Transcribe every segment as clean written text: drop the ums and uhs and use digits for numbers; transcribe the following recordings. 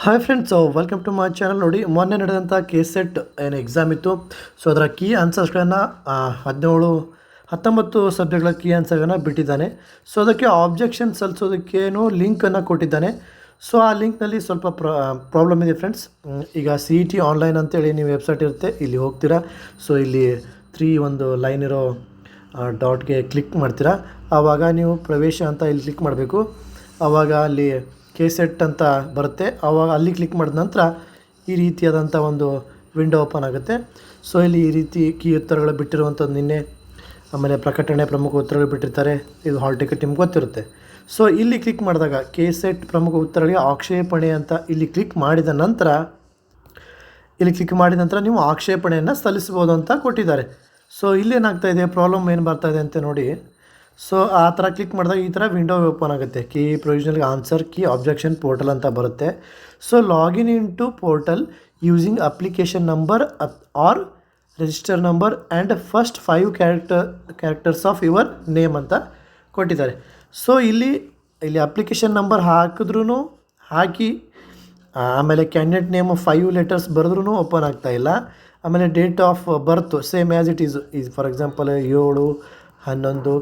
Hi friends, welcome to my channel. ನೋಡಿ, ಮೊನ್ನೆ ನಡೆದಂಥ ಕೆಸೆಟ್ ಏನು ಎಕ್ಸಾಮ್ ಇತ್ತು. ಸೊ ಅದರ ಕೀ ಆನ್ಸರ್ಸ್ಗಳನ್ನು 19 ಸಬ್ಜೆಕ್ಟ್ಗಳ ಕೀ ಆನ್ಸರ್ಗಳನ್ನು ಬಿಟ್ಟಿದ್ದಾನೆ. ಸೊ ಅದಕ್ಕೆ ಆಬ್ಜೆಕ್ಷನ್ ಸಲ್ಲಿಸೋದಕ್ಕೇನು ಲಿಂಕನ್ನು ಕೊಟ್ಟಿದ್ದಾನೆ. ಸೊ ಆ ಲಿಂಕ್ನಲ್ಲಿ ಸ್ವಲ್ಪ ಪ್ರಾಬ್ಲಮ್ ಇದೆ ಫ್ರೆಂಡ್ಸ್. ಈಗ CET ಆನ್ಲೈನ್ ಅಂತೇಳಿ ನೀವು ವೆಬ್ಸೈಟ್ ಇರುತ್ತೆ, ಇಲ್ಲಿ ಹೋಗ್ತೀರಾ. ಸೊ ಇಲ್ಲಿ 3 ಒಂದು ಲೈನ್ ಇರೋ ಡಾಟ್ಗೆ ಕ್ಲಿಕ್ ಮಾಡ್ತೀರಾ. ಆವಾಗ ನೀವು ಪ್ರವೇಶ ಅಂತ ಇಲ್ಲಿ ಕ್ಲಿಕ್ ಮಾಡಬೇಕು. ಆವಾಗ ಅಲ್ಲಿ ಕೆಸೆಟ್ ಅಂತ ಬರುತ್ತೆ. ಆವಾಗ ಅಲ್ಲಿ ಕ್ಲಿಕ್ ಮಾಡಿದ ನಂತರ ಈ ರೀತಿಯಾದಂಥ ಒಂದು ವಿಂಡೋ ಓಪನ್ ಆಗುತ್ತೆ. ಸೊ ಇಲ್ಲಿ ಈ ರೀತಿ ಕೀ ಉತ್ತರಗಳು ಬಿಟ್ಟಿರುವಂಥದ್ದು ನಿನ್ನೆ, ಆಮೇಲೆ ಪ್ರಕಟಣೆ ಪ್ರಮುಖ ಉತ್ತರಗಳು ಬಿಟ್ಟಿರ್ತಾರೆ. ಇದು ಹಾಲ್ ಟಿಕೆಟ್ ನಿಮ್ಗೆ ಗೊತ್ತಿರುತ್ತೆ. ಸೊ ಇಲ್ಲಿ ಕ್ಲಿಕ್ ಮಾಡಿದಾಗ ಕೆಸೆಟ್ ಪ್ರಮುಖ ಉತ್ತರಗಳಿಗೆ ಆಕ್ಷೇಪಣೆ ಅಂತ ಇಲ್ಲಿ ಕ್ಲಿಕ್ ಮಾಡಿದ ನಂತರ ನೀವು ಆಕ್ಷೇಪಣೆಯನ್ನು ಸಲ್ಲಿಸ್ಬೋದು ಅಂತ ಕೊಟ್ಟಿದ್ದಾರೆ. ಸೊ ಇಲ್ಲೇನಾಗ್ತಾಯಿದೆ, ಪ್ರಾಬ್ಲಮ್ ಏನು ಬರ್ತಾಯಿದೆ ಅಂತ ನೋಡಿ. ಸೊ ಆ ಥರ ಕ್ಲಿಕ್ ಮಾಡಿದಾಗ ಈ ಥರ ವಿಂಡೋ ಓಪನ್ ಆಗುತ್ತೆ. Key provisional answer key objection portal ಅಂತ ಬರುತ್ತೆ. So login into portal using application number or register number and first 5 characters of your name ಅಂತ ಕೊಟ್ಟಿದ್ದಾರೆ. ಸೊ ಇಲ್ಲಿ ಅಪ್ಲಿಕೇಶನ್ ನಂಬರ್ ಹಾಕಿ ಆಮೇಲೆ ಕ್ಯಾಂಡಿಡೇಟ್ ನೇಮ್ 5 ಲೆಟರ್ಸ್ ಬರೆದ್ರೂ open ಆಗ್ತಾಯಿಲ್ಲ. ಆಮೇಲೆ date of birth same as it is for example 7/11/2002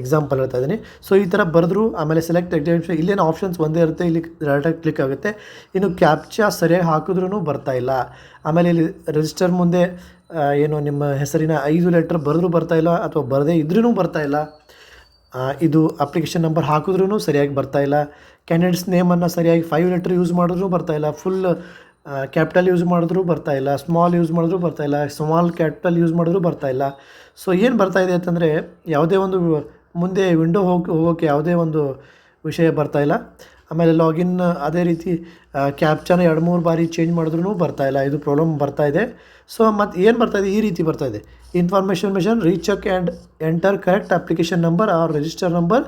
example ಹೇಳ್ತಾ ಇದ್ದೀನಿ. ಸೊ ಈ ಥರ ಬರೆದ್ರು. ಆಮೇಲೆ ಸೆಲೆಕ್ಟ್ ಎಕ್ಸಾಮಿನೇಷನ್ ಇಲ್ಲೇನು ಆಪ್ಷನ್ಸ್ ಒಂದೇ ಇರುತ್ತೆ, ಇಲ್ಲಿ ಡೈರೆಕ್ಟಾಗಿ ಕ್ಲಿಕ್ ಆಗುತ್ತೆ. ಇನ್ನು ಕ್ಯಾಪ್ಚಾ ಸರಿಯಾಗಿ ಹಾಕಿದ್ರೂ ಬರ್ತಾಯಿಲ್ಲ. ಆಮೇಲೆ ಇಲ್ಲಿ ರಿಜಿಸ್ಟರ್ ಮುಂದೆ ಏನು ನಿಮ್ಮ ಹೆಸರಿನ 5 ಲೆಟರ್ ಬರೆದ್ರೂ ಬರ್ತಾಯಿಲ್ಲ, ಅಥವಾ ಬರದೇ ಇದ್ರೂ ಬರ್ತಾಯಿಲ್ಲ. ಇದು ಅಪ್ಲಿಕೇಶನ್ ನಂಬರ್ ಹಾಕಿದ್ರೂ ಸರಿಯಾಗಿ ಬರ್ತಾಯಿಲ್ಲ. ಕ್ಯಾಂಡಿಡೇಟ್ಸ್ ನೇಮನ್ನು ಸರಿಯಾಗಿ 5 ಲೆಟರ್ ಯೂಸ್ ಮಾಡಿದ್ರೂ ಬರ್ತಾಯಿಲ್ಲ. ಫುಲ್ ಕ್ಯಾಪಿಟಲ್ ಯೂಸ್ ಮಾಡಿದ್ರೂ ಬರ್ತಾಯಿಲ್ಲ. ಸ್ಮಾಲ್ ಯೂಸ್ ಮಾಡಿದ್ರೂ ಬರ್ತಾಯಿಲ್ಲ. ಸ್ಮಾಲ್ ಕ್ಯಾಪಿಟಲ್ ಯೂಸ್ ಮಾಡಿದ್ರೂ ಬರ್ತಾಯಿಲ್ಲ. ಸೊ ಏನು ಬರ್ತಾಯಿದೆ ಅಂತಂದರೆ, ಯಾವುದೇ ಒಂದು ಮುಂದೆ ವಿಂಡೋ ಹೋಗೋಕ್ಕೆ ಯಾವುದೇ ಒಂದು ವಿಷಯ ಬರ್ತಾಯಿಲ್ಲ. ಆಮೇಲೆ ಲಾಗಿನ್ ಅದೇ ರೀತಿ ಕ್ಯಾಪ್ಚಾನ 2-3 ಬಾರಿ ಚೇಂಜ್ ಮಾಡಿದ್ರೂ ಬರ್ತಾಯಿಲ್ಲ. ಇದು ಪ್ರಾಬ್ಲಮ್ ಬರ್ತಾಯಿದೆ. ಸೊ ಮತ್ತು ಏನು ಬರ್ತಾಯಿದೆ, ಈ ರೀತಿ ಬರ್ತಾಯಿದೆ. Information mission recheck and enter correct application number or register number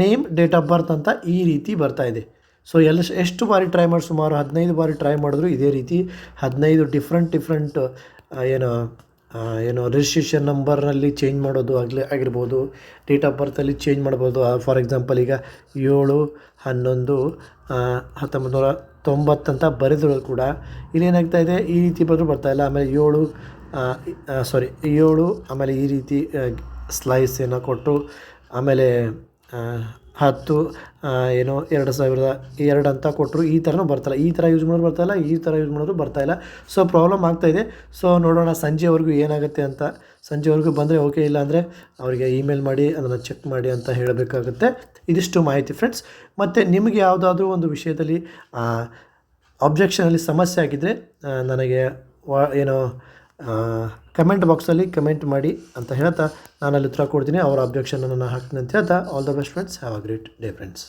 name date of birth ಅಂತ ಈ ರೀತಿ ಬರ್ತಾಯಿದೆ. ಸೊ ಎಷ್ಟು ಬಾರಿ ಟ್ರೈ ಮಾಡಿ, ಸುಮಾರು 15 ಬಾರಿ ಟ್ರೈ ಮಾಡಿದ್ರು ಇದೇ ರೀತಿ 15 ಡಿಫ್ರೆಂಟ್ ಏನು ರಿಜಿಸ್ಟ್ರೇಷನ್ ನಂಬರ್ನಲ್ಲಿ ಚೇಂಜ್ ಮಾಡೋದು ಆಗಿರ್ಬೋದು, ಡೇಟ್ ಆಫ್ ಬರ್ತಲ್ಲಿ ಚೇಂಜ್ ಮಾಡ್ಬೋದು. ಫಾರ್ ಎಕ್ಸಾಂಪಲ್ ಈಗ 7/11/1990 ಅಂತ ಬರೆದ್ರು ಕೂಡ ಇಲ್ಲೇನಾಗ್ತಾಯಿದೆ, ಈ ರೀತಿ ಬರೆದ್ರು ಬರ್ತಾಯಿಲ್ಲ. ಆಮೇಲೆ 7 ಆಮೇಲೆ ಈ ರೀತಿ ಸ್ಲೈಸ್ ಏನೋ ಕೊಟ್ಟು, ಆಮೇಲೆ 10 2002 ಅಂತ ಕೊಟ್ಟರು. ಈ ಥರನೂ ಬರ್ತಾಯಿಲ್ಲ. ಈ ಥರ ಯೂಸ್ ಮಾಡೋದು ಬರ್ತಾಯಿಲ್ಲ, ಈ ಥರ ಯೂಸ್ ಮಾಡೋದು ಬರ್ತಾಯಿಲ್ಲ. ಸೊ ಪ್ರಾಬ್ಲಮ್ ಆಗ್ತಾಯಿದೆ. ಸೊ ನೋಡೋಣ ಸಂಜೆವರೆಗೂ ಏನಾಗುತ್ತೆ ಅಂತ. ಸಂಜೆವರೆಗೂ ಬಂದರೆ ಓಕೆ, ಇಲ್ಲ ಅಂದರೆ ಅವರಿಗೆ ಇಮೇಲ್ ಮಾಡಿ ಅದನ್ನು ಚೆಕ್ ಮಾಡಿ ಅಂತ ಹೇಳಬೇಕಾಗುತ್ತೆ. ಇದಿಷ್ಟು ಮಾಹಿತಿ ಫ್ರೆಂಡ್ಸ್. ಮತ್ತು ನಿಮಗೆ ಯಾವುದಾದ್ರೂ ಒಂದು ವಿಷಯದಲ್ಲಿ ಆಬ್ಜೆಕ್ಷನಲ್ಲಿ ಸಮಸ್ಯೆ ಆಗಿದ್ದರೆ ನನಗೆ ಕಮೆಂಟ್ ಬಾಕ್ಸಲ್ಲಿ ಕಮೆಂಟ್ ಮಾಡಿ ಅಂತ ಹೇಳ್ತಾ ನಾನು ಅಲ್ಲಿ ಉತ್ತರ ಕೊಡ್ತೀನಿ. ಅವರ ಅಬ್ಜೆಕ್ಷನನ್ನು ನಾನು ಹಾಕ್ತೀನಿ ಅಂತ ಹೇಳ್ತಾ, all the best friends. Have a great day friends.